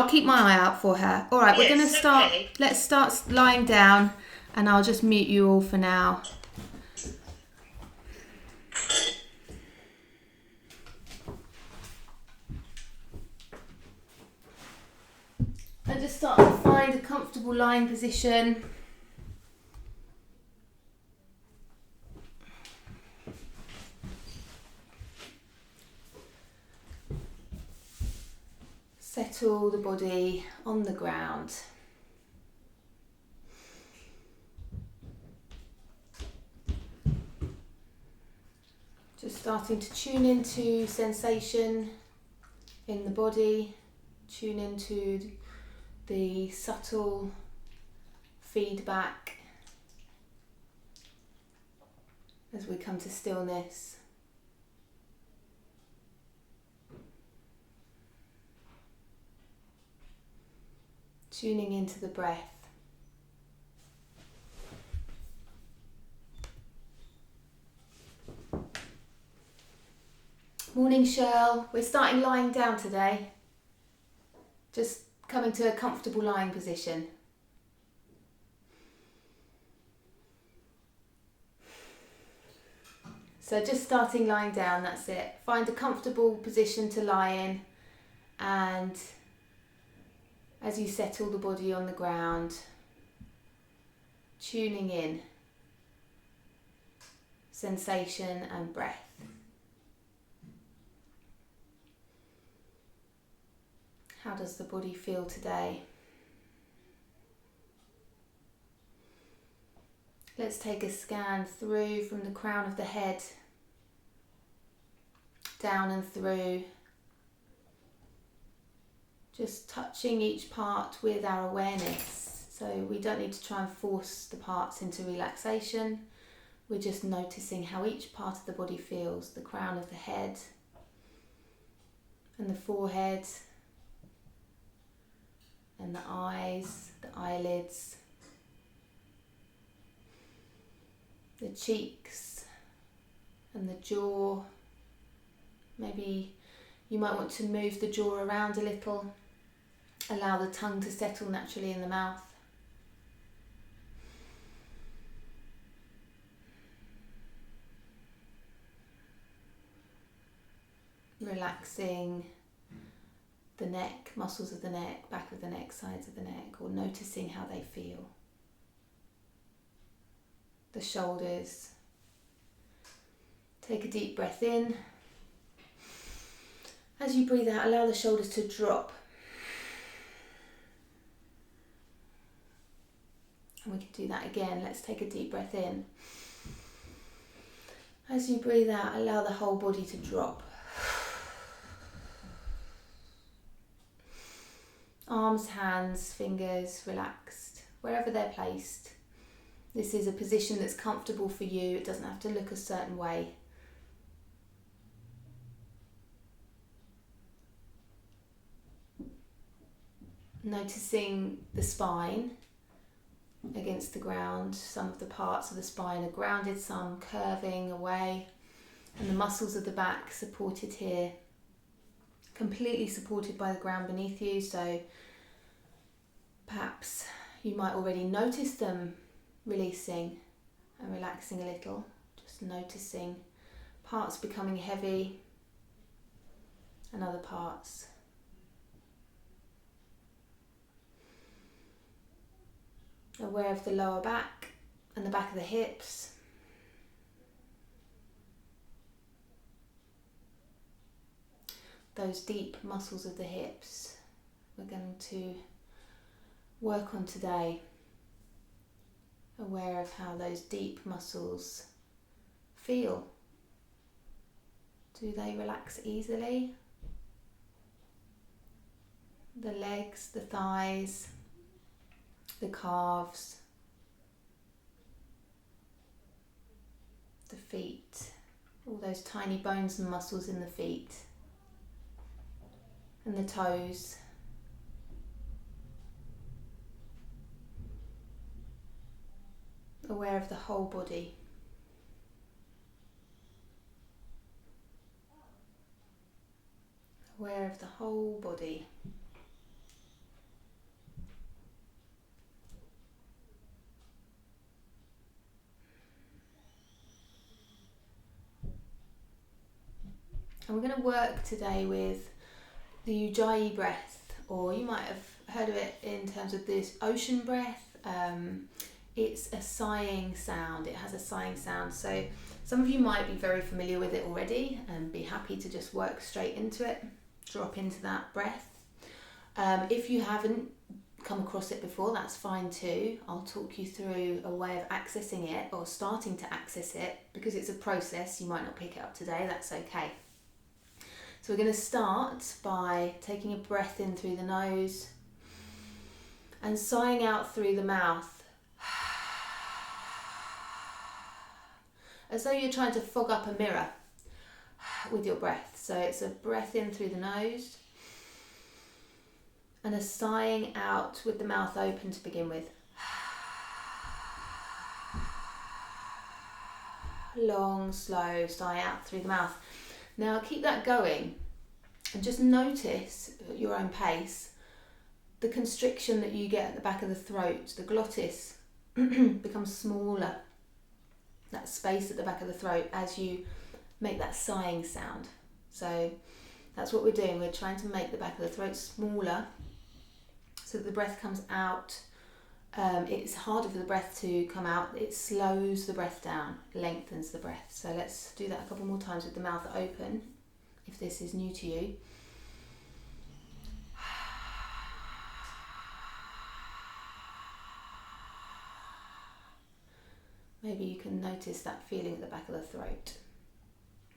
I'll keep my eye out for her. All right, we're going to start. Okay. Let's start lying down, and I'll just mute you all for now. And just start to find a comfortable lying position. Settle the body on the ground. Just starting to tune into sensation in the body, tune into the subtle feedback as we come to stillness. Tuning into the breath. Morning, Shirl. We're starting lying down today. Just coming to a comfortable lying position. So just starting lying down, that's it. Find a comfortable position to lie in, and as you settle the body on the ground, tuning in, sensation and breath. How does the body feel today? Let's take a scan through from the crown of the head, down and through. Just touching each part with our awareness. So we don't need to try and force the parts into relaxation. We're just noticing how each part of the body feels. The crown of the head and the forehead and the eyes, the eyelids, the cheeks and the jaw. Maybe you might want to move the jaw around a little. Allow the tongue to settle naturally in the mouth. Relaxing the neck, muscles of the neck, back of the neck, sides of the neck, or noticing how they feel. The shoulders. Take a deep breath in. As you breathe out, allow the shoulders to drop. And we can do that again. Let's take a deep breath in. As you breathe out, allow the whole body to drop. Arms, hands, fingers relaxed, wherever they're placed. This is a position that's comfortable for you. It doesn't have to look a certain way. Noticing the spine against the ground. Some of the parts of the spine are grounded, some curving away, and the muscles of the back supported here, completely supported by the ground beneath you. So perhaps you might already notice them releasing and relaxing a little, just noticing parts becoming heavy and other parts. Aware of the lower back and the back of the hips. Those deep muscles of the hips we're going to work on today. Aware of how those deep muscles feel. Do they relax easily? The legs, the thighs, the calves, the feet, all those tiny bones and muscles in the feet, and the toes. Aware of the whole body. Aware of the whole body. And we're going to work today with the Ujjayi breath, or you might have heard of it in terms of this ocean breath. It's a sighing sound. It has a sighing sound. So some of you might be very familiar with it already and be happy to just work straight into it, drop into that breath. If you haven't come across it before, that's fine too. I'll talk you through a way of accessing it or starting to access it, because it's a process. You might not pick it up today, that's okay. So we're going to start by taking a breath in through the nose and sighing out through the mouth, as though you're trying to fog up a mirror with your breath. So it's a breath in through the nose and a sighing out with the mouth open to begin with. Long, slow sigh out through the mouth. Now keep that going and just notice at your own pace the constriction that you get at the back of the throat. The glottis becomes smaller, that space at the back of the throat, as you make that sighing sound. So that's what we're doing. We're trying to make the back of the throat smaller so that the breath comes out. It's harder for the breath to come out. It slows the breath down, lengthens the breath. So let's do that a couple more times with the mouth open, if this is new to you. Maybe you can notice that feeling at the back of the throat.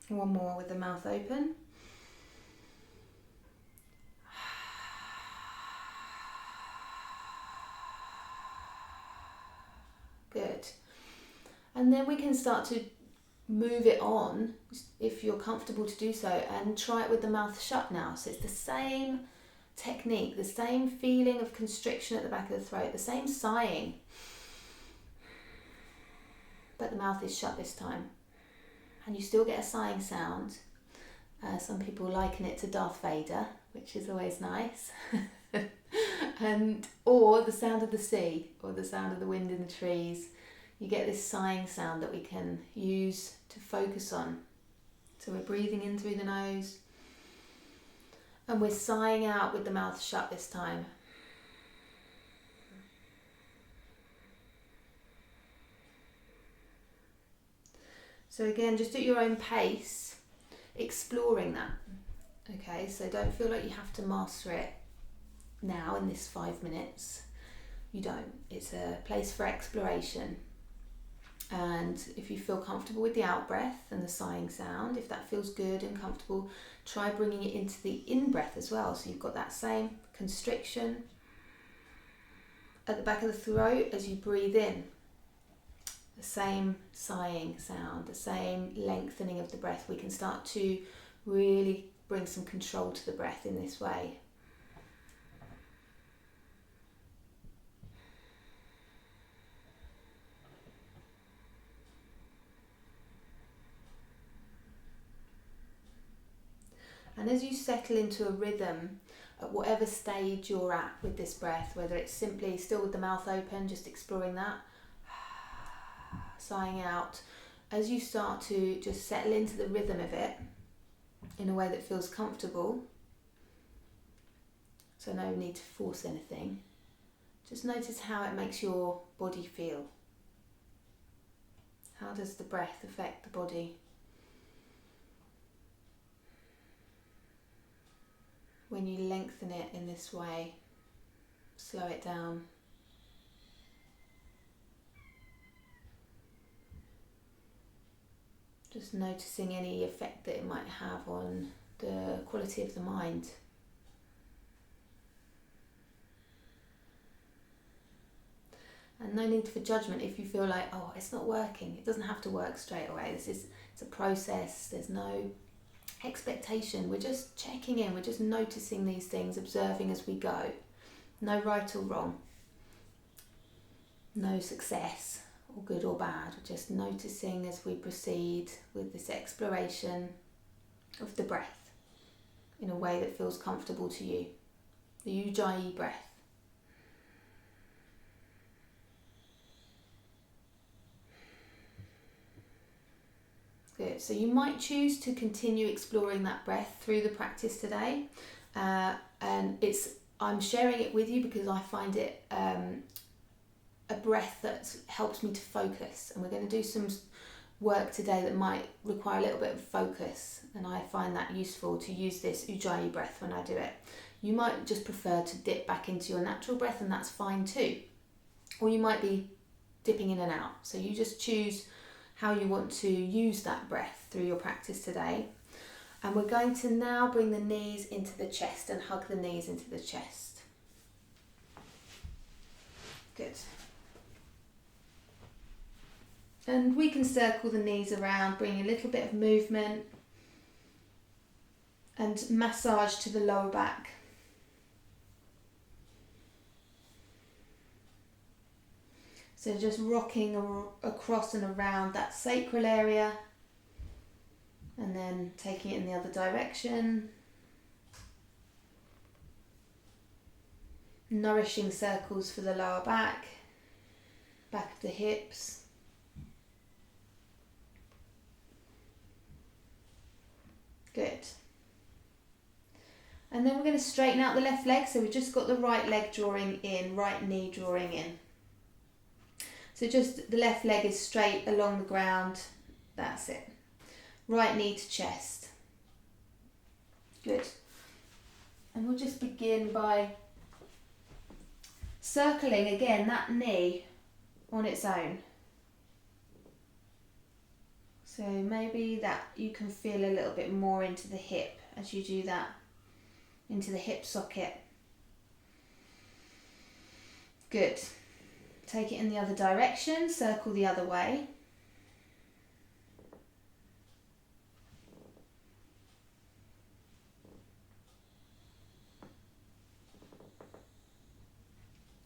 One more with the mouth open. Good. And then we can start to move it on, if you're comfortable to do so, and try it with the mouth shut now. So it's the same technique, the same feeling of constriction at the back of the throat, the same sighing, but the mouth is shut this time. And you still get a sighing sound. Some people liken it to Darth Vader, which is always nice. Or the sound of the sea, or the sound of the wind in the trees. You get this sighing sound that we can use to focus on. So we're breathing in through the nose and we're sighing out with the mouth shut this time. So again, just at your own pace, exploring that. Okay, so don't feel like you have to master it now in this 5 minutes. You don't. It's a place for exploration. And if you feel comfortable with the out breath and the sighing sound, if that feels good and comfortable, try bringing it into the in breath as well. So you've got that same constriction at the back of the throat as you breathe in. The same sighing sound, the same lengthening of the breath. We can start to really bring some control to the breath in this way. And as you settle into a rhythm, at whatever stage you're at with this breath, whether it's simply still with the mouth open, just exploring that, sighing out, as you start to just settle into the rhythm of it in a way that feels comfortable, so no need to force anything, just notice how it makes your body feel. How does the breath affect the body? When you lengthen it in this way, slow it down. Just noticing any effect that it might have on the quality of the mind. And no need for judgment if you feel like, oh, it's not working. It doesn't have to work straight away. It's a process. There's no expectation. We're just checking in. We're just noticing these things, observing as we go. No right or wrong. No success or good or bad. We're just noticing as we proceed with this exploration of the breath in a way that feels comfortable to you. The Ujjayi breath. Good. So you might choose to continue exploring that breath through the practice today. And I'm sharing it with you because I find it a breath that helps me to focus. And we're going to do some work today that might require a little bit of focus. And I find that useful to use this Ujjayi breath when I do it. You might just prefer to dip back into your natural breath, and that's fine too. Or you might be dipping in and out. So you just choose how you want to use that breath through your practice today. And we're going to now bring the knees into the chest and hug the knees into the chest. Good. And we can circle the knees around, bring a little bit of movement and massage to the lower back. So just rocking across and around that sacral area and then taking it in the other direction. Nourishing circles for the lower back, back of the hips. Good. And then we're going to straighten out the left leg. So we've just got the right leg drawing in, right knee drawing in. So just the left leg is straight along the ground. That's it. Right knee to chest. Good. And we'll just begin by circling again that knee on its own. So maybe that you can feel a little bit more into the hip as you do that, into the hip socket. Good. Take it in the other direction, circle the other way.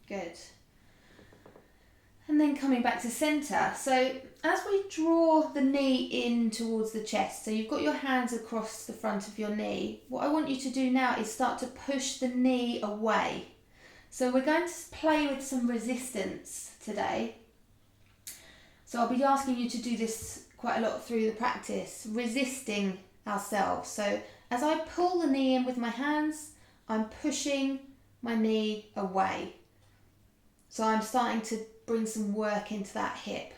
Good. And then coming back to centre. So as we draw the knee in towards the chest, so you've got your hands across the front of your knee, what I want you to do now is start to push the knee away. So we're going to play with some resistance today. So I'll be asking you to do this quite a lot through the practice, resisting ourselves. So as I pull the knee in with my hands, I'm pushing my knee away. So I'm starting to bring some work into that hip,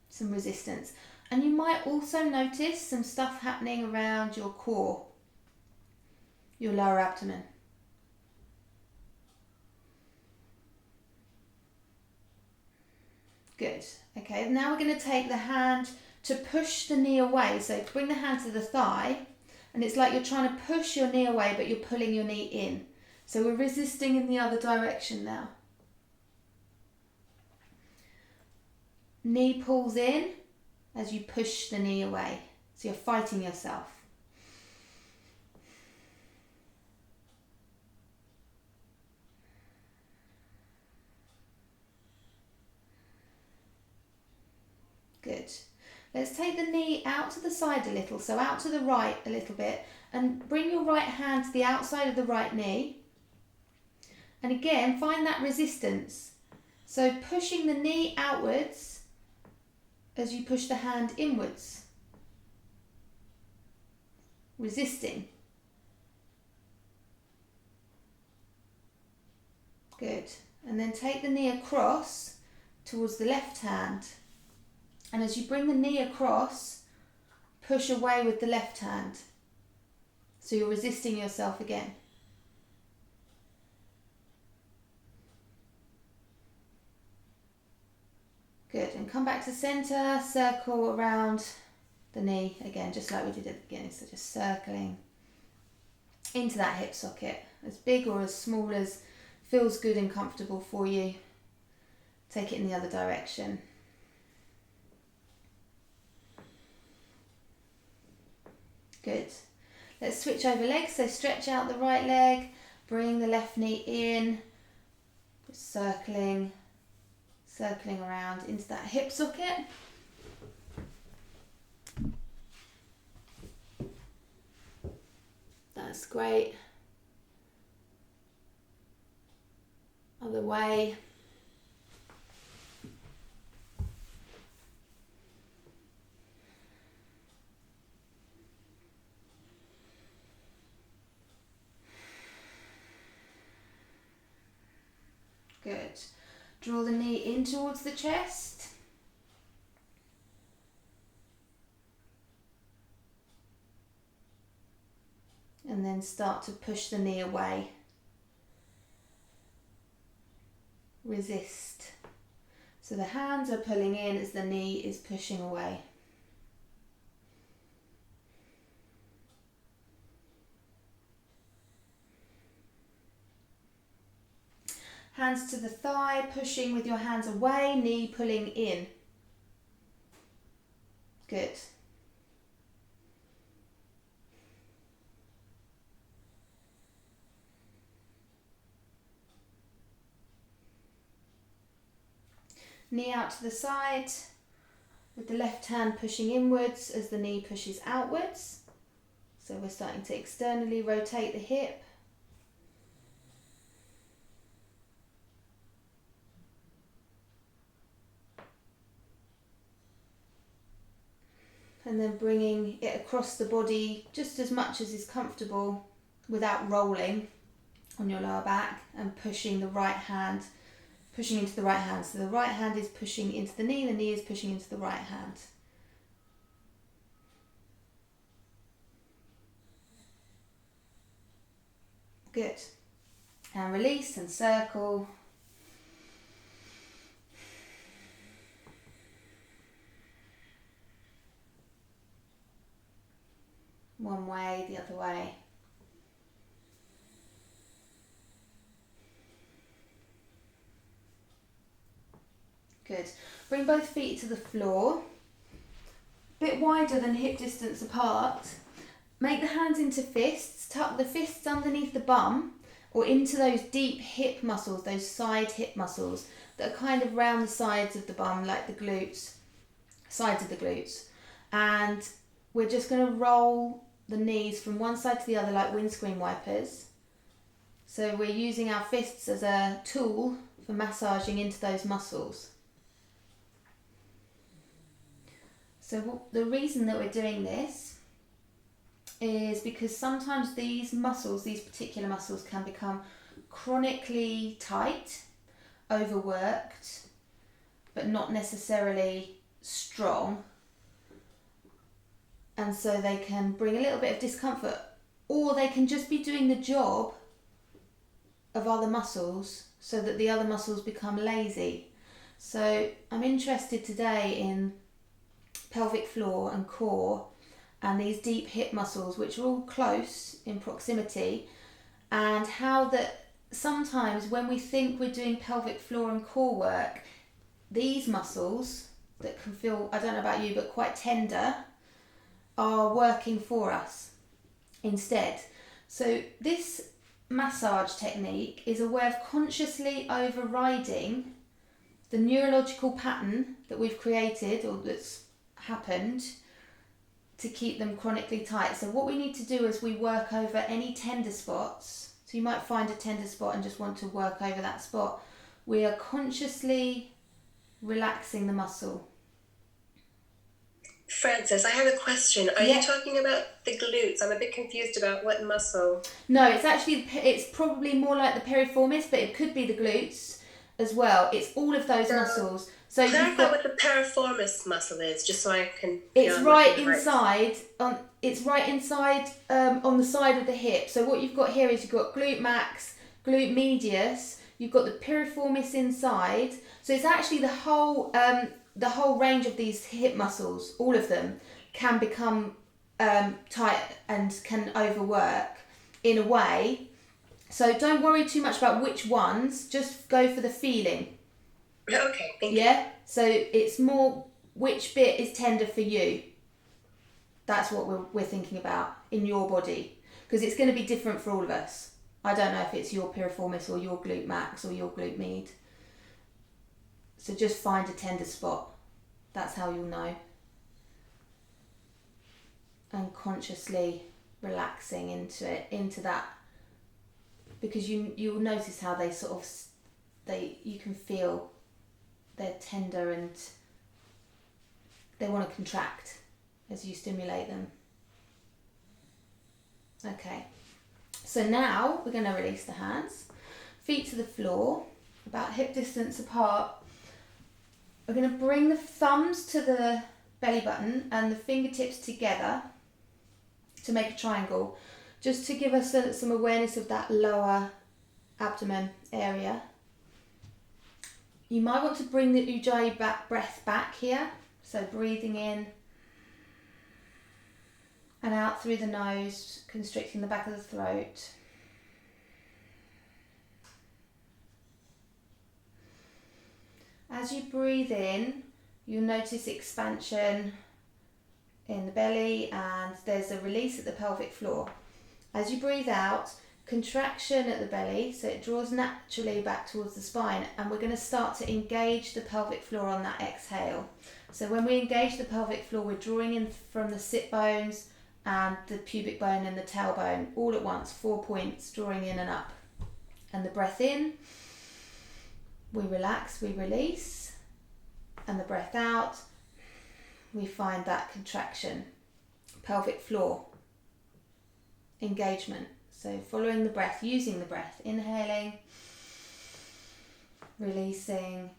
some resistance. And you might also notice some stuff happening around your core, your lower abdomen. Good. Okay, now we're going to take the hand to push the knee away. So bring the hand to the thigh, and it's like you're trying to push your knee away, but you're pulling your knee in. So we're resisting in the other direction now. Knee pulls in as you push the knee away. So you're fighting yourself. Good. Let's take the knee out to the side a little, so out to the right a little bit, and bring your right hand to the outside of the right knee. And again, find that resistance. So pushing the knee outwards as you push the hand inwards. Resisting. Good. And then take the knee across towards the left hand. And as you bring the knee across, push away with the left hand. So you're resisting yourself again. Good, and come back to centre, circle around the knee again, just like we did at the beginning. So just circling into that hip socket, as big or as small as feels good and comfortable for you. Take it in the other direction. Good. Let's switch over legs. So stretch out the right leg, bring the left knee in, just circling around into that hip socket. That's great. Other way. Good. Draw the knee in towards the chest. And then start to push the knee away. Resist. So the hands are pulling in as the knee is pushing away. Hands to the thigh, pushing with your hands away, knee pulling in. Good. Knee out to the side, with the left hand pushing inwards as the knee pushes outwards. So we're starting to externally rotate the hip. And then bringing it across the body just as much as is comfortable without rolling on your lower back, and pushing the right hand, pushing into the right hand. So the right hand is pushing into the knee is pushing into the right hand. Good. And release and circle. One way, the other way. Good. Bring both feet to the floor. A bit wider than hip distance apart. Make the hands into fists. Tuck the fists underneath the bum or into those deep hip muscles, those side hip muscles that are kind of round the sides of the bum, like the glutes, sides of the glutes. And we're just going to roll the knees from one side to the other like windscreen wipers. So we're using our fists as a tool for massaging into those muscles. So the reason that we're doing this is because sometimes these muscles, these particular muscles, can become chronically tight, overworked, but not necessarily strong. And so they can bring a little bit of discomfort, or they can just be doing the job of other muscles so that the other muscles become lazy. So I'm interested today in pelvic floor and core and these deep hip muscles, which are all close in proximity, and how that sometimes when we think we're doing pelvic floor and core work, these muscles that can feel, I don't know about you, but quite tender, are working for us instead. So this massage technique is a way of consciously overriding the neurological pattern that we've created or that's happened to keep them chronically tight. So what we need to do is we work over any tender spots. So you might find a tender spot and just want to work over that spot. We are consciously relaxing the muscle. Frances, I have a question. Are you talking about the glutes? I'm a bit confused about what muscle. No, it's probably more like the piriformis, but it could be the glutes as well. It's all of those muscles. So clarify what the piriformis muscle is, just so I can. It's right inside. It's right inside on the side of the hip. So what you've got here is you've got glute max, glute medius. You've got the piriformis inside. So it's actually the whole range of these hip muscles. All of them can become tight and can overwork in a way. So don't worry too much about which ones. Just go for the feeling. Okay, thank you. Yeah, so it's more which bit is tender for you. That's what we're thinking about in your body, because it's going to be different for all of us. I don't know if it's your piriformis or your glute max or your glute med. So just find a tender spot. That's how you'll know. And consciously relaxing into that, because you'll notice how they you can feel they're tender and they want to contract as you stimulate them. Okay, so now we're going to release the hands, feet to the floor, about hip distance apart. We're going to bring the thumbs to the belly button and the fingertips together to make a triangle, just to give us some awareness of that lower abdomen area. You might want to bring the Ujjayi breath back here, so breathing in and out through the nose, constricting the back of the throat. As you breathe in, you'll notice expansion in the belly, and there's a release at the pelvic floor. As you breathe out, contraction at the belly, so it draws naturally back towards the spine, and we're going to start to engage the pelvic floor on that exhale. So when we engage the pelvic floor, we're drawing in from the sit bones and the pubic bone and the tailbone all at once, 4 points, drawing in and up. And the breath in, we relax, we release, and the breath out, we find that contraction, pelvic floor, engagement. So following the breath, using the breath, inhaling, releasing,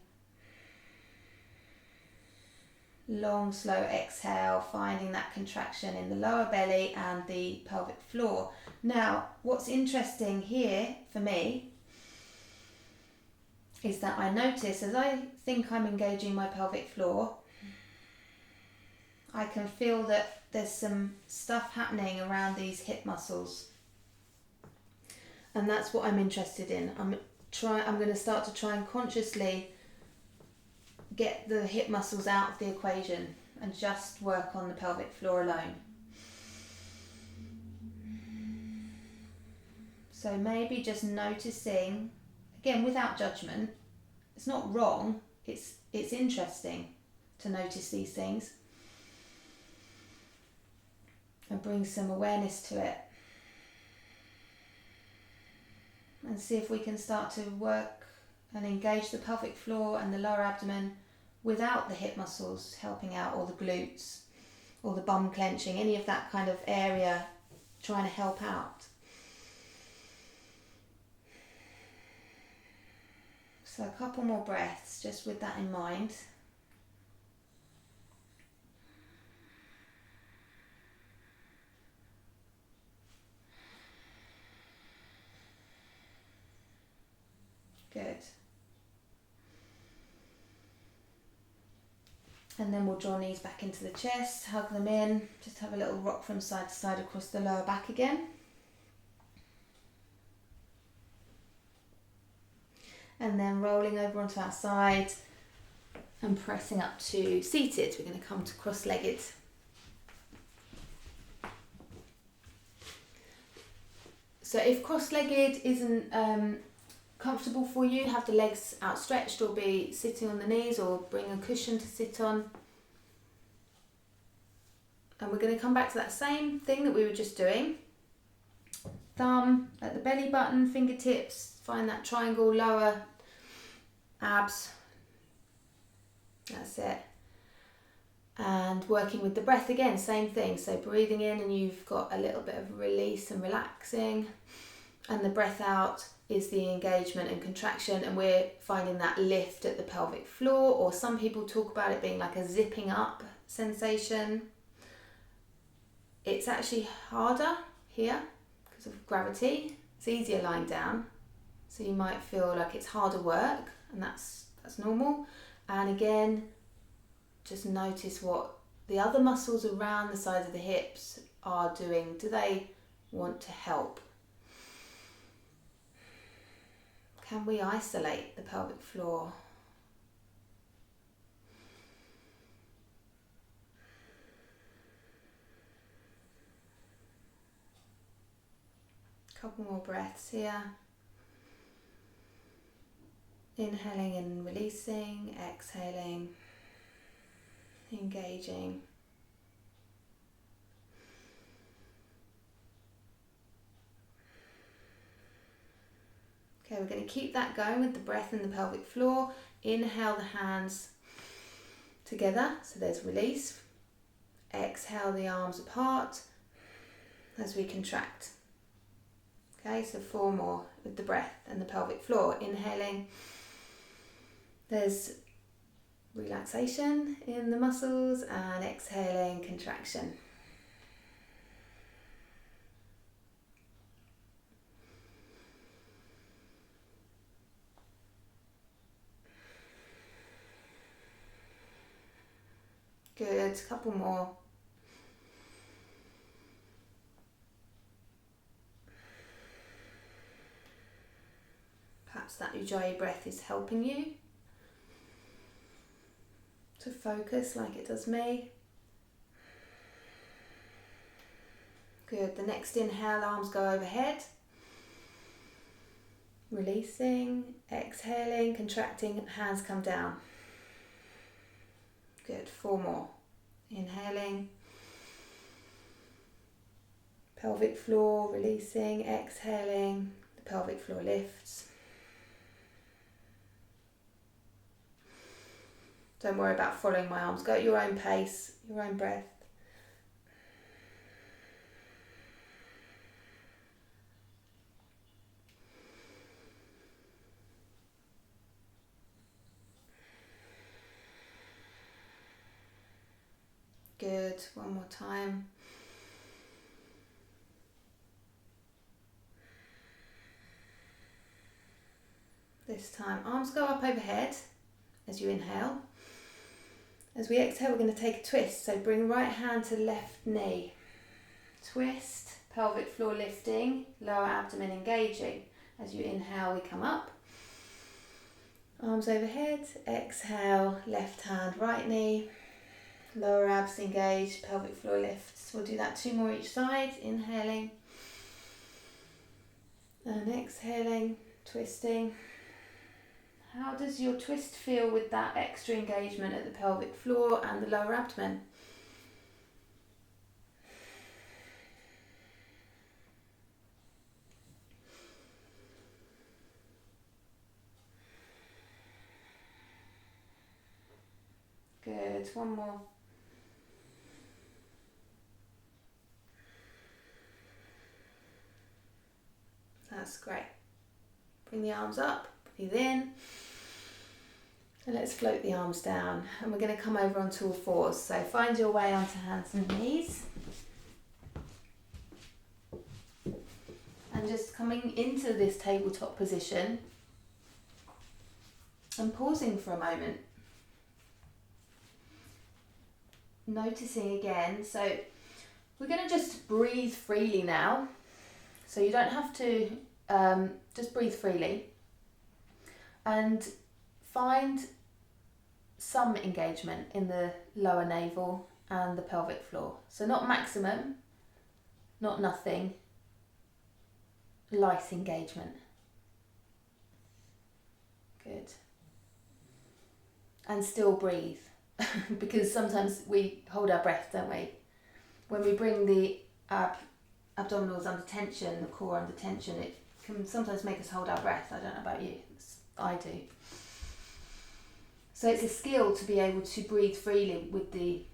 long, slow exhale, finding that contraction in the lower belly and the pelvic floor. Now, what's interesting here for me is that I notice as I think I'm engaging my pelvic floor, I can feel that there's some stuff happening around these hip muscles. And that's what I'm interested in. I'm going to start to try and consciously get the hip muscles out of the equation and just work on the pelvic floor alone. So maybe just noticing, again without judgment, it's not wrong, it's interesting to notice these things and bring some awareness to it. And see if we can start to work and engage the pelvic floor and the lower abdomen without the hip muscles helping out, or the glutes, or the bum clenching, any of that kind of area trying to help out. So a couple more breaths just with that in mind. Good. And then we'll draw knees back into the chest, hug them in, just have a little rock from side to side across the lower back again. And then rolling over onto our side and pressing up to seated. We're going to come to cross-legged. So if cross-legged isn't comfortable for you, have the legs outstretched or be sitting on the knees, or bring a cushion to sit on. And we're going to come back to that same thing that we were just doing. Thumb at the belly button, fingertips, find that triangle, lower abs. That's it. And working with the breath again, same thing. So breathing in and you've got a little bit of release and relaxing. And the breath out is the engagement and contraction, and we're finding that lift at the pelvic floor, or some people talk about it being like a zipping up sensation. It's actually harder here because of gravity. It's easier lying down, so you might feel like it's harder work, and that's normal. And again, just notice what the other muscles around the sides of the hips are doing. Do they want to help? Can we isolate the pelvic floor? Couple more breaths here. Inhaling and releasing, exhaling, engaging. Okay, we're going to keep that going with the breath in the pelvic floor. Inhale the hands together, so there's release. Exhale the arms apart as we contract. Okay, so 4 more with the breath and the pelvic floor. Inhaling There's relaxation in the muscles and exhaling contraction. Good, couple more. Perhaps that Ujjayi breath is helping you to focus like it does me. Good, the next inhale, arms go overhead. Releasing, exhaling, contracting, hands come down. Good, 4 more. Inhaling. Pelvic floor, releasing, exhaling. The pelvic floor lifts. Don't worry about following my arms. Go at your own pace, your own breath. Good, one more time. This time, arms go up overhead as you inhale. As we exhale, we're going to take a twist. So bring right hand to left knee. Twist, pelvic floor lifting, lower abdomen engaging. As you inhale, we come up. Arms overhead, exhale, left hand, right knee. Lower abs engaged, pelvic floor lifts. We'll do that 2 more each side. Inhaling and exhaling, twisting. How does your twist feel with that extra engagement at the pelvic floor and the lower abdomen? Good, one more. That's great. Bring the arms up, breathe in. And let's float the arms down. And we're going to come over onto all fours. So find your way onto hands and knees. And just coming into this tabletop position and pausing for a moment. Noticing again. So we're going to just breathe freely now. So you don't have to, just breathe freely. And find some engagement in the lower navel and the pelvic floor. So not maximum, not nothing, light engagement. Good. And still breathe, because sometimes we hold our breath, don't we? When we bring the abdominals under tension, the core under tension, it can sometimes make us hold our breath. I don't know about you, I do. So it's a skill to be able to breathe freely with the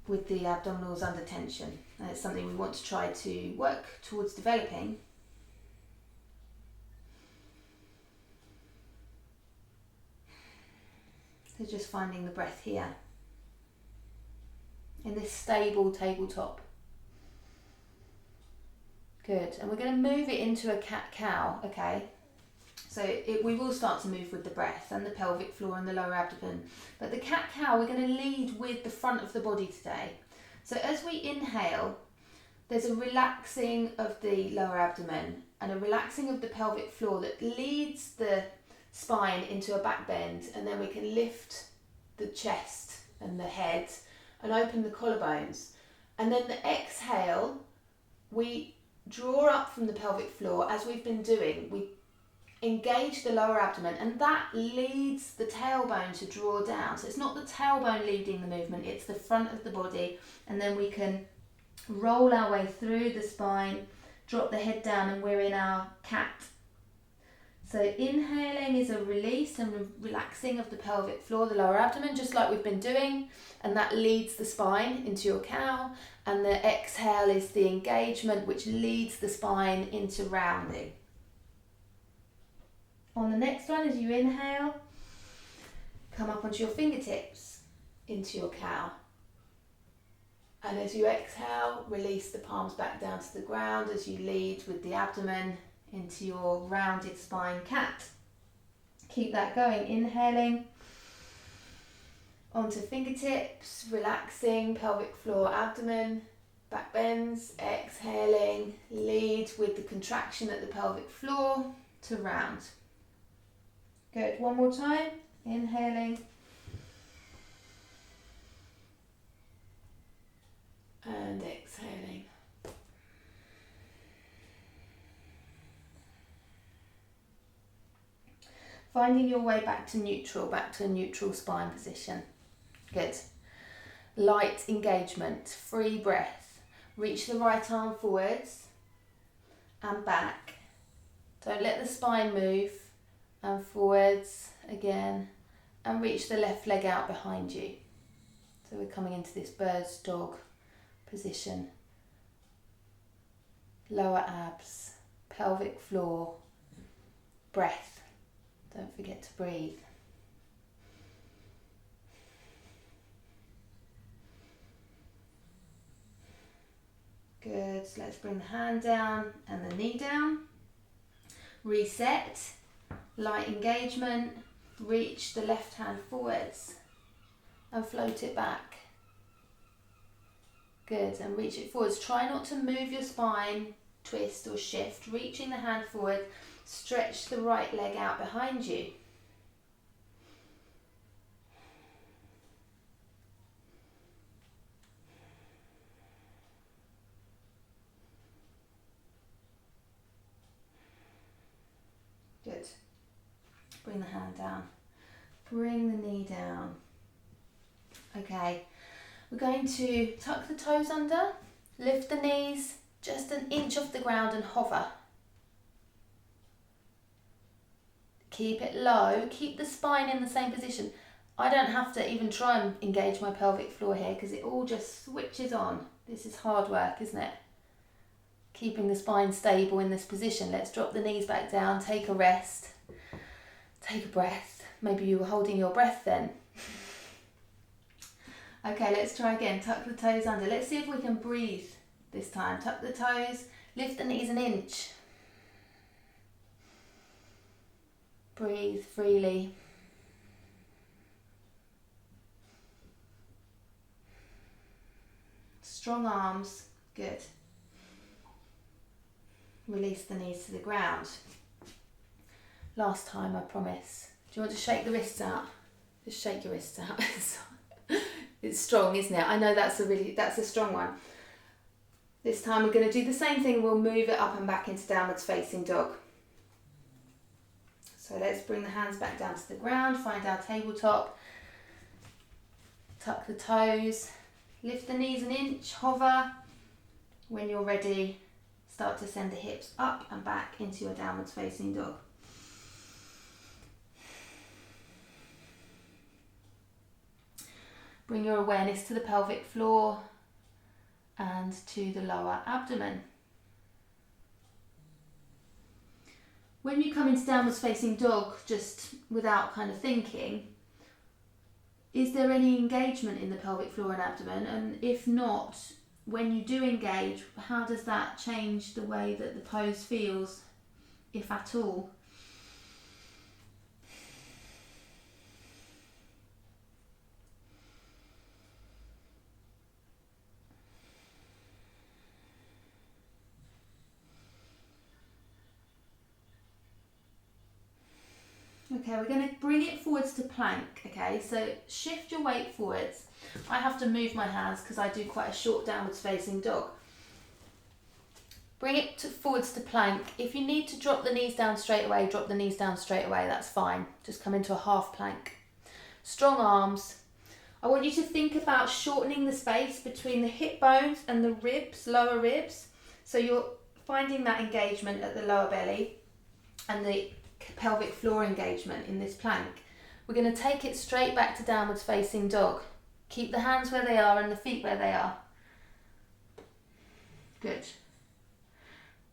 abdominals under tension. And it's something we want to try to work towards developing. So just finding the breath here in this stable tabletop. Good, and we're going to move it into a cat-cow, okay? So we will start to move with the breath and the pelvic floor and the lower abdomen. But the cat-cow, we're going to lead with the front of the body today. So as we inhale, there's a relaxing of the lower abdomen and a relaxing of the pelvic floor that leads the spine into a back bend, and then we can lift the chest and the head and open the collarbones. And then the exhale, we draw up from the pelvic floor as we've been doing. We engage the lower abdomen, and that leads the tailbone to draw down. So it's not the tailbone leading the movement, it's the front of the body. And then we can roll our way through the spine, drop the head down, and we're in our cat. So inhaling is a release and relaxing of the pelvic floor, the lower abdomen, just like we've been doing, and that leads the spine into your cow. And the exhale is the engagement, which leads the spine into rounding. On the next one, as you inhale, come up onto your fingertips into your cow. And as you exhale, release the palms back down to the ground as you lead with the abdomen into your rounded spine cat. Keep that going, inhaling onto fingertips, relaxing pelvic floor, abdomen, back bends, exhaling, lead with the contraction at the pelvic floor to round. Good, one more time, inhaling and exhaling. Finding your way back to a neutral spine position. Good. Light engagement, free breath. Reach the right arm forwards and back. Don't let the spine move, and forwards again, and reach the left leg out behind you. So we're coming into this bird's dog position. Lower abs, pelvic floor, breath. Don't forget to breathe. Good, so let's bring the hand down and the knee down. Reset, light engagement, reach the left hand forwards and float it back. Good, and reach it forwards. Try not to move your spine, twist or shift, reaching the hand forward. Stretch the right leg out behind you. Good. Bring the hand down. Bring the knee down. Okay, we're going to tuck the toes under, lift the knees just an inch off the ground and hover. Keep it low, keep the spine in the same position. I don't have to even try and engage my pelvic floor here because it all just switches on. This is hard work, isn't it? Keeping the spine stable in this position. Let's drop the knees back down, take a rest, take a breath. Maybe you were holding your breath then. Okay, let's try again. Tuck the toes under. Let's see if we can breathe this time. Tuck the toes, lift the knees an inch. Breathe freely. Strong arms, good. Release the knees to the ground. Last time, I promise. Do you want to shake the wrists out? Just shake your wrists out. It's strong, isn't it? I know that's a strong one. This time we're going to do the same thing. We'll move it up and back into downwards facing dog. So let's bring the hands back down to the ground, find our tabletop, tuck the toes, lift the knees an inch, hover. When you're ready, start to send the hips up and back into your downwards facing dog. Bring your awareness to the pelvic floor and to the lower abdomen. When you come into downwards facing dog, just without kind of thinking, is there any engagement in the pelvic floor and abdomen? And if not, when you do engage, how does that change the way that the pose feels, if at all? Okay, we're going to bring it forwards to plank, okay? So shift your weight forwards. I have to move my hands because I do quite a short downwards facing dog. Bring it forwards to plank. If you need to drop the knees down straight away, drop the knees down straight away, that's fine. Just come into a half plank. Strong arms. I want you to think about shortening the space between the hip bones and the ribs, lower ribs. So you're finding that engagement at the lower belly and the pelvic floor engagement in this plank. We're going to take it straight back to downwards facing dog. Keep the hands where they are and the feet where they are. Good.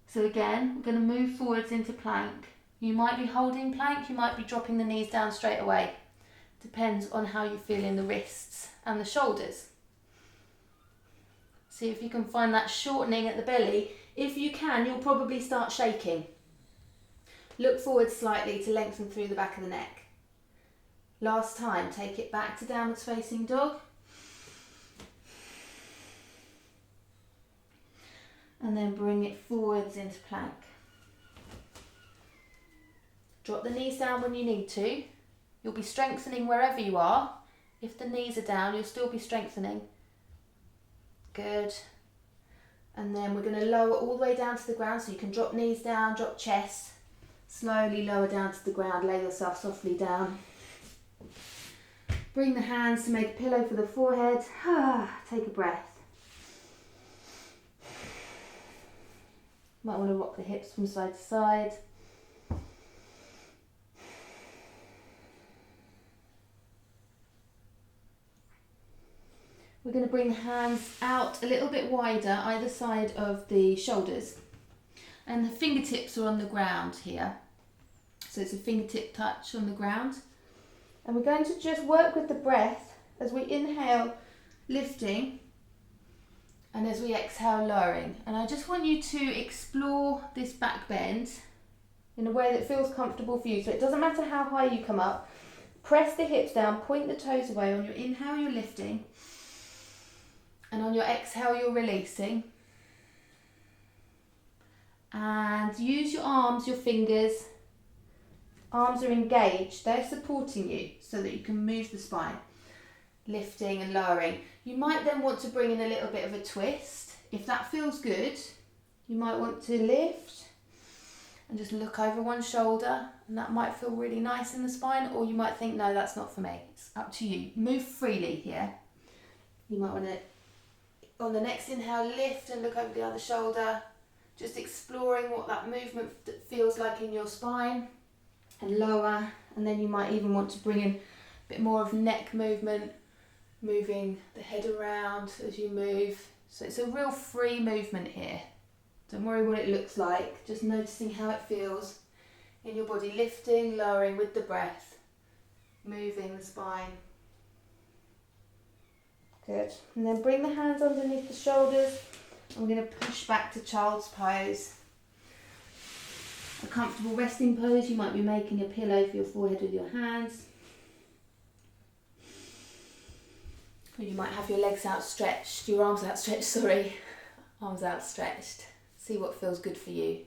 So again, we're going to move forwards into plank. You might be holding plank, you might be dropping the knees down straight away. Depends on how you feel in the wrists and the shoulders. See if you can find that shortening at the belly. If you can, you'll probably start shaking. Look forward slightly to lengthen through the back of the neck. Last time, take it back to downwards facing dog. And then bring it forwards into plank. Drop the knees down when you need to. You'll be strengthening wherever you are. If the knees are down, you'll still be strengthening. Good. And then we're going to lower all the way down to the ground, so you can drop knees down, drop chest. Slowly lower down to the ground, lay yourself softly down. Bring the hands to make a pillow for the forehead. Take a breath. Might want to rock the hips from side to side. We're going to bring the hands out a little bit wider either side of the shoulders. And the fingertips are on the ground here. So it's a fingertip touch on the ground. And we're going to just work with the breath as we inhale, lifting, and as we exhale, lowering. And I just want you to explore this back bend in a way that feels comfortable for you. So it doesn't matter how high you come up. Press the hips down, point the toes away. On your inhale, you're lifting. And on your exhale, you're releasing. And use your arms, your fingers. Arms are engaged, they're supporting you so that you can move the spine. Lifting and lowering. You might then want to bring in a little bit of a twist. If that feels good, you might want to lift and just look over one shoulder, and that might feel really nice in the spine, or you might think, no, that's not for me. It's up to you. Move freely here. You might want to, on the next inhale, lift and look over the other shoulder, just exploring what that movement feels like in your spine. And lower, and then you might even want to bring in a bit more of neck movement, moving the head around as you move. So it's a real free movement here. Don't worry what it looks like, just noticing how it feels in your body, lifting, lowering with the breath, moving the spine. Good. And then bring the hands underneath the shoulders. I'm going to push back to child's pose. A comfortable resting pose. You might be making a pillow for your forehead with your hands. Or you might have your legs outstretched, your arms outstretched, arms outstretched. See what feels good for you.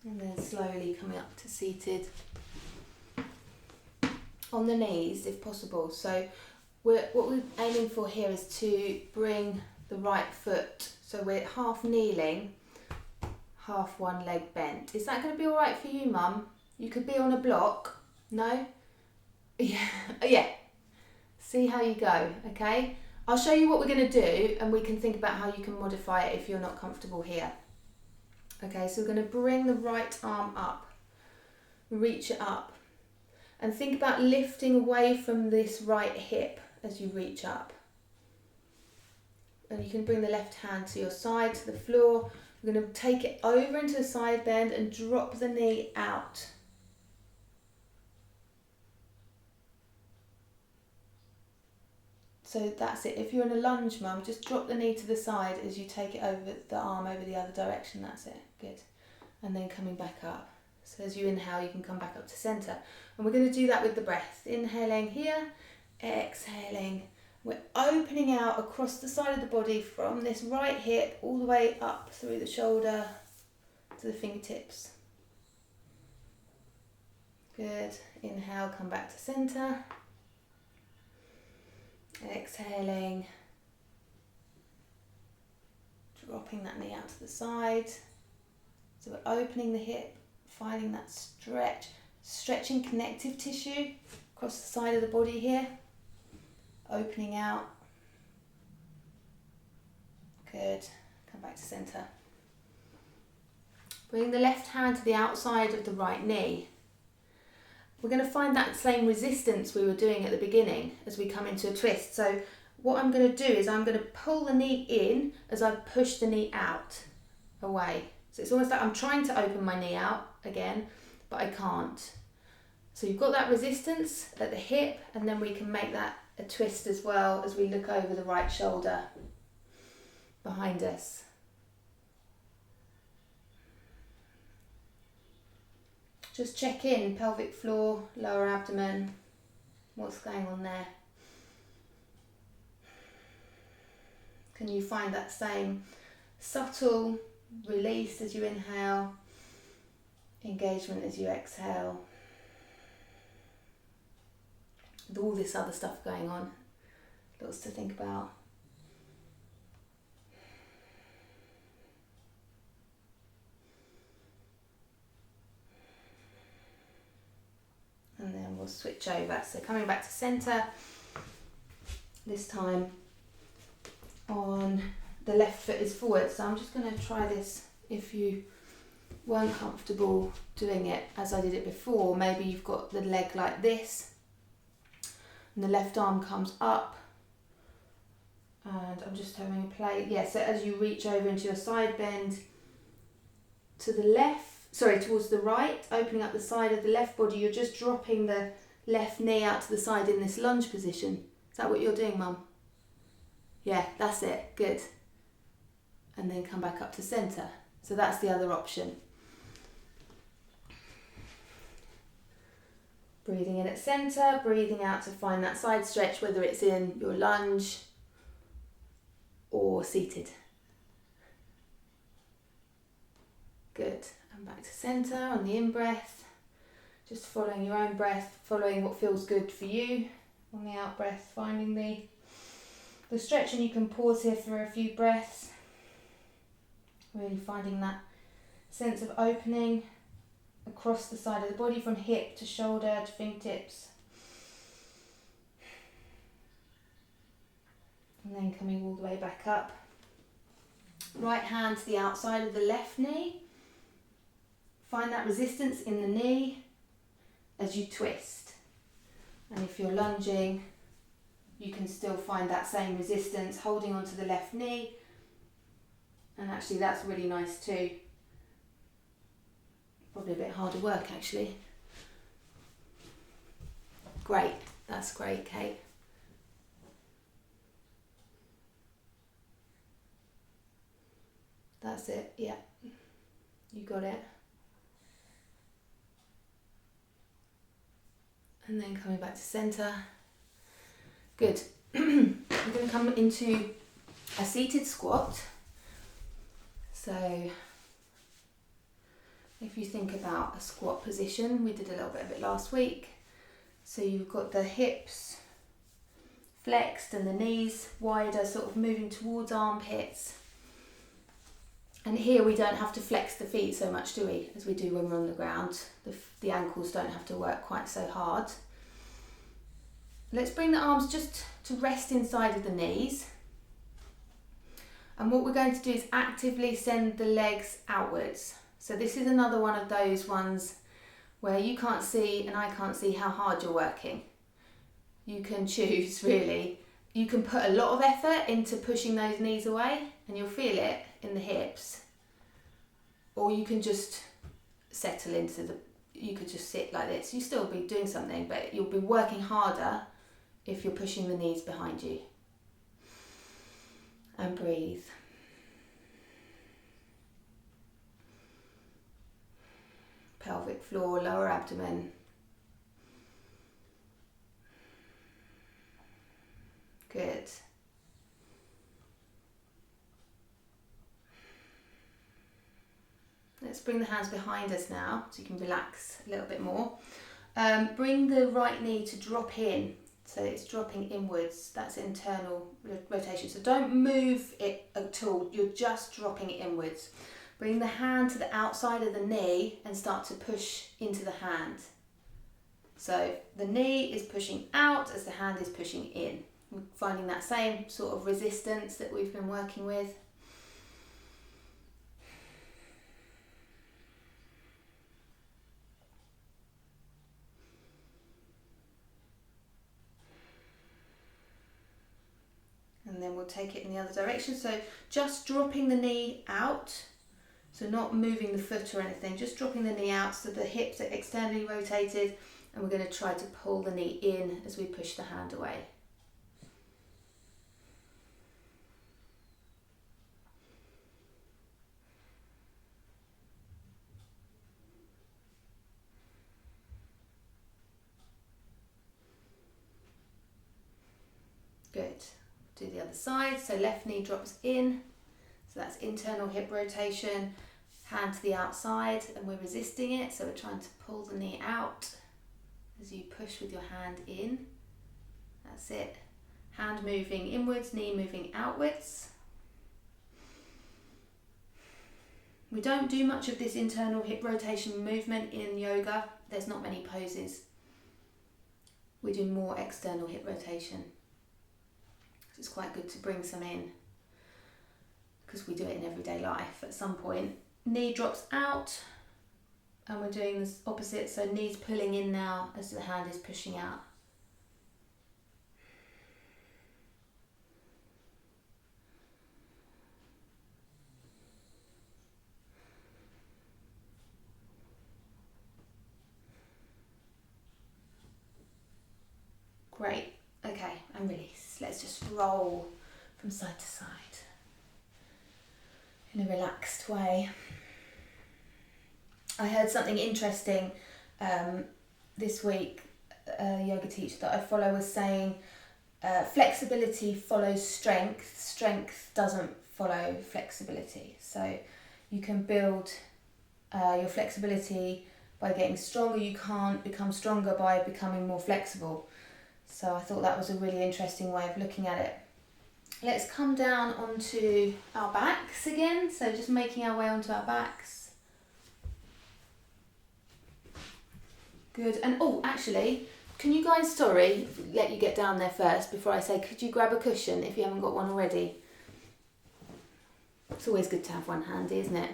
And then slowly coming up to seated on the knees if possible. So what we're aiming for here is to bring the right foot. So we're half kneeling, half one leg bent. Is that going to be all right for you, Mum? You could be on a block. No? Yeah. Yeah. See how you go, okay? I'll show you what we're going to do, and we can think about how you can modify it if you're not comfortable here. Okay, so we're going to bring the right arm up, reach it up, and think about lifting away from this right hip as you reach up. And you can bring the left hand to your side, to the floor. We're going to take it over into a side bend and drop the knee out. So that's it. If you're in a lunge, Mum, just drop the knee to the side as you take it over the arm over the other direction. That's it. Good. And then coming back up. So as you inhale, you can come back up to centre. And we're going to do that with the breath. Inhaling here, exhaling. We're opening out across the side of the body from this right hip all the way up through the shoulder to the fingertips. Good. Inhale, come back to centre. Exhaling, dropping that knee out to the side. So we're opening the hip, finding that stretch, stretching connective tissue across the side of the body here, opening out. Good. Come back to centre. Bring the left hand to the outside of the right knee. We're going to find that same resistance we were doing at the beginning as we come into a twist. So what I'm going to do is I'm going to pull the knee in as I push the knee out, away. So it's almost like I'm trying to open my knee out again, but I can't. So you've got that resistance at the hip, and then we can make that a twist as well as we look over the right shoulder behind us. Just check in, pelvic floor, lower abdomen, what's going on there. Can you find that same subtle release as you inhale, engagement as you exhale, with all this other stuff going on, lots to think about. And then we'll switch over. So coming back to centre, this time on the left foot is forward. So I'm just going to try this. If you weren't comfortable doing it as I did it before, maybe you've got the leg like this and the left arm comes up, and I'm just having a play. Yeah, so as you reach over into your side bend to the left, towards the right, opening up the side of the left body, you're just dropping the left knee out to the side in this lunge position. Is that what you're doing, Mum? Yeah, that's it, good. And then come back up to centre. So that's the other option. Breathing in at centre, breathing out to find that side stretch, whether it's in your lunge or seated. Good. And back to centre on the in-breath. Just following your own breath, following what feels good for you. On the out-breath, finding the stretch, and you can pause here for a few breaths. Really finding that sense of opening across the side of the body, from hip to shoulder to fingertips. And then coming all the way back up. Right hand to the outside of the left knee. Find that resistance in the knee as you twist. And if you're lunging, you can still find that same resistance, holding onto the left knee. And actually that's really nice too. Probably a bit harder work actually. Great, that's great, Kate. That's it, yeah. You got it. And then coming back to centre. Good. We're going to come into a seated squat. So if you think about a squat position, we did a little bit of it last week. So you've got the hips flexed and the knees wider, sort of moving towards armpits. And here we don't have to flex the feet so much, do we, as we do when we're on the ground. The ankles don't have to work quite so hard. Let's bring the arms just to rest inside of the knees. And what we're going to do is actively send the legs outwards. So this is another one of those ones where you can't see and I can't see how hard you're working. You can choose, really. You can put a lot of effort into pushing those knees away and you'll feel it in the hips. Or you can just settle into you could just sit like this. You still be doing something, but you'll be working harder if you're pushing the knees behind you. And breathe. Pelvic floor, lower abdomen. Good. Let's bring the hands behind us now so you can relax a little bit more. Bring the right knee to drop in. So it's dropping inwards. That's internal rotation. So don't move it at all. You're just dropping it inwards. Bring the hand to the outside of the knee and start to push into the hand. So the knee is pushing out as the hand is pushing in. We're finding that same sort of resistance that we've been working with. and then we'll take it in the other direction. So just dropping the knee out, so not moving the foot or anything, just dropping the knee out so the hips are externally rotated, and we're going to try to pull the knee in as we push the hand away. Good. Do the other side. So left knee drops in. So that's internal hip rotation. Hand to the outside, and we're resisting it. So we're trying to pull the knee out as you push with your hand in. That's it. Hand moving inwards, knee moving outwards. We don't do much of this internal hip rotation movement in yoga. There's not many poses. We do more external hip rotation. It's quite good to bring some in because we do it in everyday life at some point. Knee drops out, and we're doing this opposite, so knees pulling in now as the hand is pushing out. Great. Okay, and release. Let's just roll from side to side in a relaxed way. I heard something interesting this week. A yoga teacher that I follow was saying flexibility follows strength. Strength doesn't follow flexibility. So you can build your flexibility by getting stronger. You can't become stronger by becoming more flexible. So I thought that was a really interesting way of looking at it. Let's come down onto our backs again. So just making our way onto our backs. Good. And oh, actually, can you guys, sorry, let you get down there first before I say, could you grab a cushion if you haven't got one already? It's always good to have one handy, isn't it?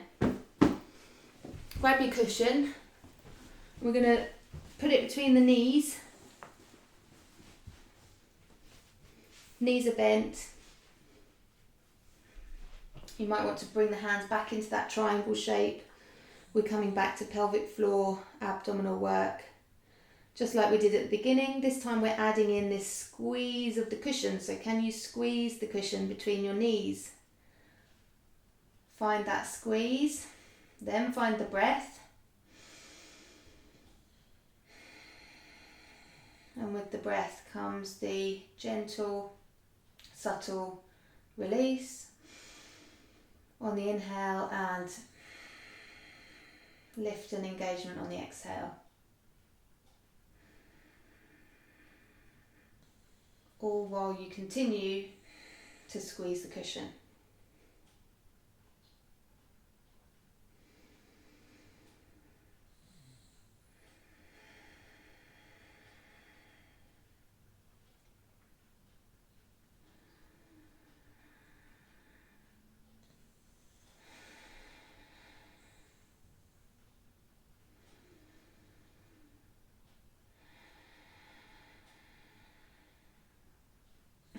Grab your cushion. We're going to put it between the knees. Knees are bent. You might want to bring the hands back into that triangle shape. We're coming back to pelvic floor, abdominal work. Just like we did at the beginning, this time we're adding in this squeeze of the cushion. So can you squeeze the cushion between your knees? Find that squeeze, then find the breath. And with the breath comes the gentle, subtle release on the inhale and lift and engagement on the exhale. All while you continue to squeeze the cushion.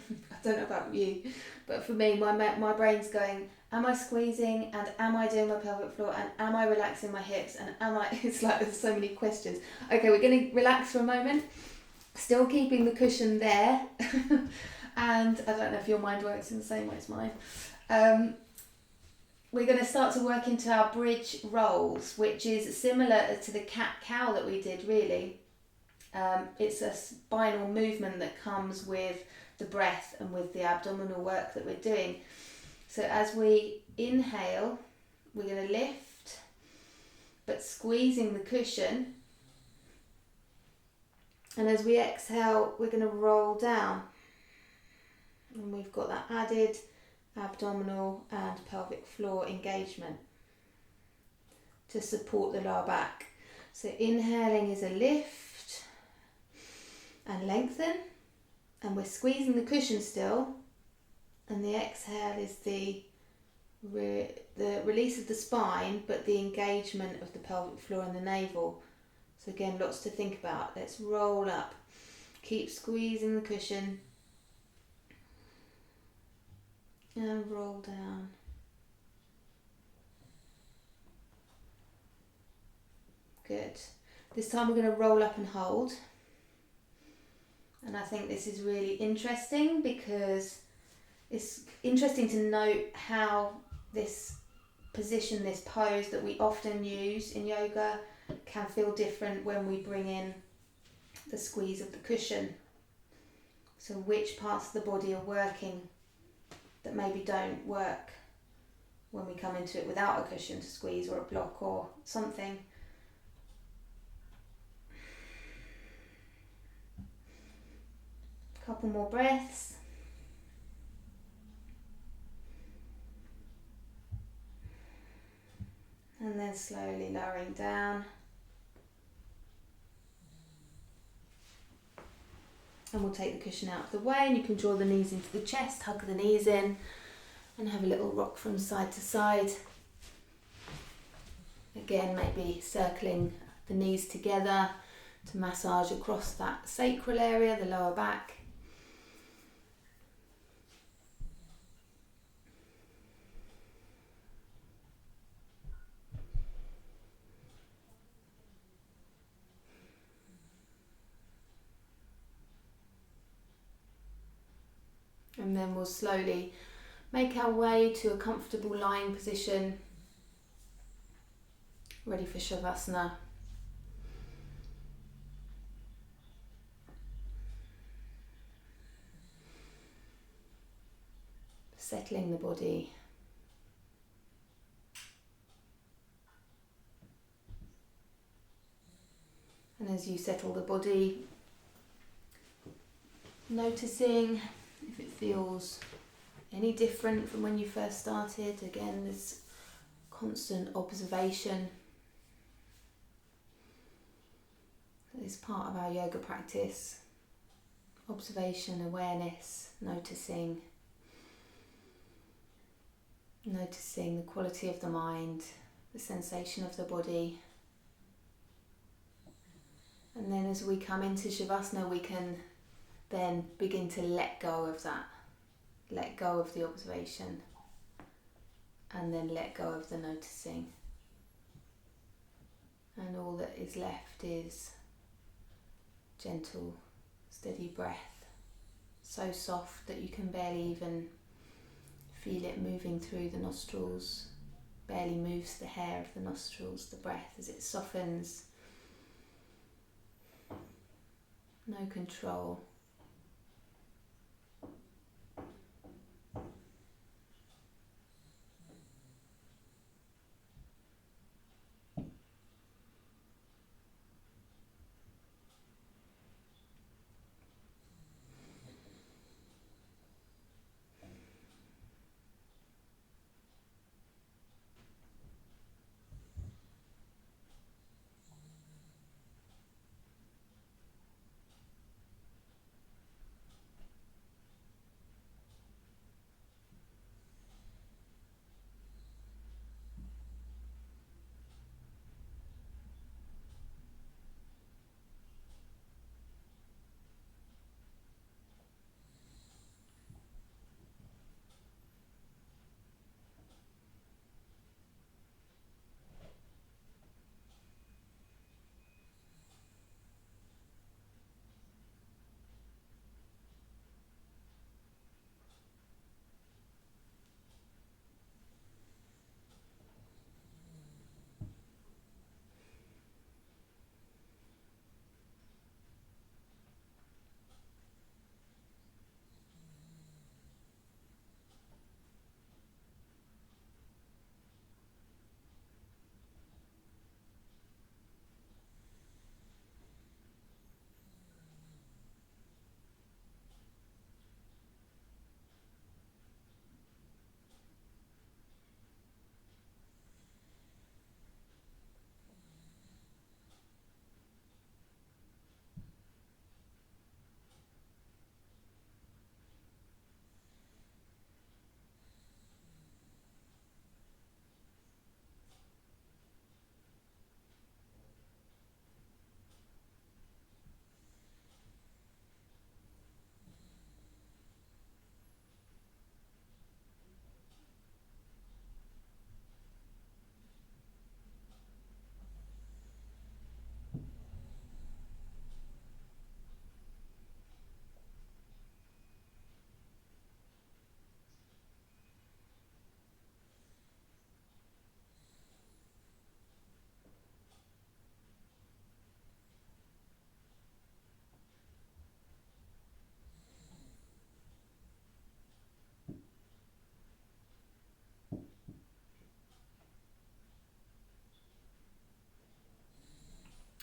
I don't know about you, but for me, my brain's going, am I squeezing, and am I doing my pelvic floor, and am I relaxing my hips, and am I, it's like there's so many questions. Okay, we're going to relax for a moment, still keeping the cushion there, and I don't know if your mind works in the same way as mine. We're going to start to work into our bridge rolls, which is similar to the cat-cow that we did, really. It's a spinal movement that comes with the breath and with the abdominal work that we're doing. So as we inhale, we're going to lift, but squeezing the cushion. And as we exhale, we're going to roll down. And we've got that added abdominal and pelvic floor engagement to support the lower back. So inhaling is a lift and lengthen. And we're squeezing the cushion still, and the exhale is the release of the spine, but the engagement of the pelvic floor and the navel. So again, lots to think about. Let's roll up. Keep squeezing the cushion. And roll down. Good. This time we're going to roll up and hold. And I think this is really interesting because it's interesting to note how this position, this pose that we often use in yoga can feel different when we bring in the squeeze of the cushion. So which parts of the body are working that maybe don't work when we come into it without a cushion to squeeze or a block or something. Couple more breaths. And then slowly lowering down. And we'll take the cushion out of the way, and you can draw the knees into the chest, hug the knees in, and have a little rock from side to side. Again, maybe circling the knees together to massage across that sacral area, the lower back. And then we'll slowly make our way to a comfortable lying position, ready for Shavasana. Settling the body. And as you settle the body, noticing if it feels any different from when you first started. Again, this constant observation is part of our yoga practice. Observation, awareness, noticing the quality of the mind, the sensation of the body. And then as we come into Shavasana, we can then begin to let go of that. Let go of the observation. And then let go of the noticing. And all that is left is gentle, steady breath. So soft that you can barely even feel it moving through the nostrils. Barely moves the hair of the nostrils, the breath as it softens. No control.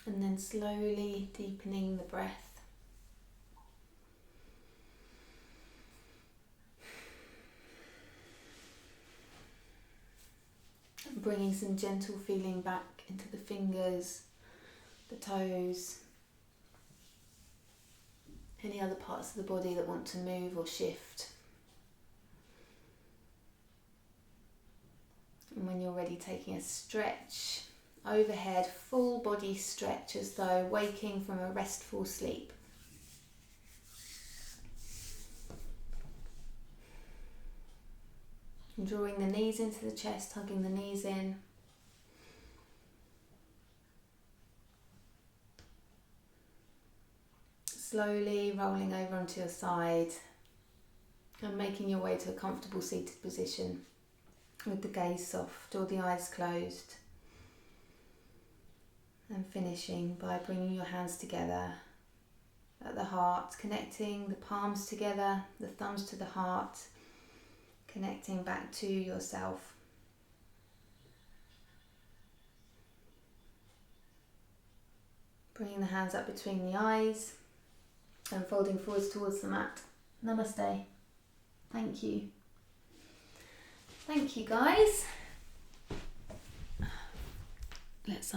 And then slowly deepening the breath. And bringing some gentle feeling back into the fingers, the toes, any other parts of the body that want to move or shift. And when you're ready, taking a stretch overhead, full body stretch as though waking from a restful sleep. And drawing the knees into the chest, hugging the knees in. Slowly rolling over onto your side and making your way to a comfortable seated position with the gaze soft or the eyes closed. And finishing by bringing your hands together at the heart, connecting the palms together, the thumbs to the heart, connecting back to yourself. Bringing the hands up between the eyes and folding forwards towards the mat. Namaste. Thank you. Thank you, guys. Let's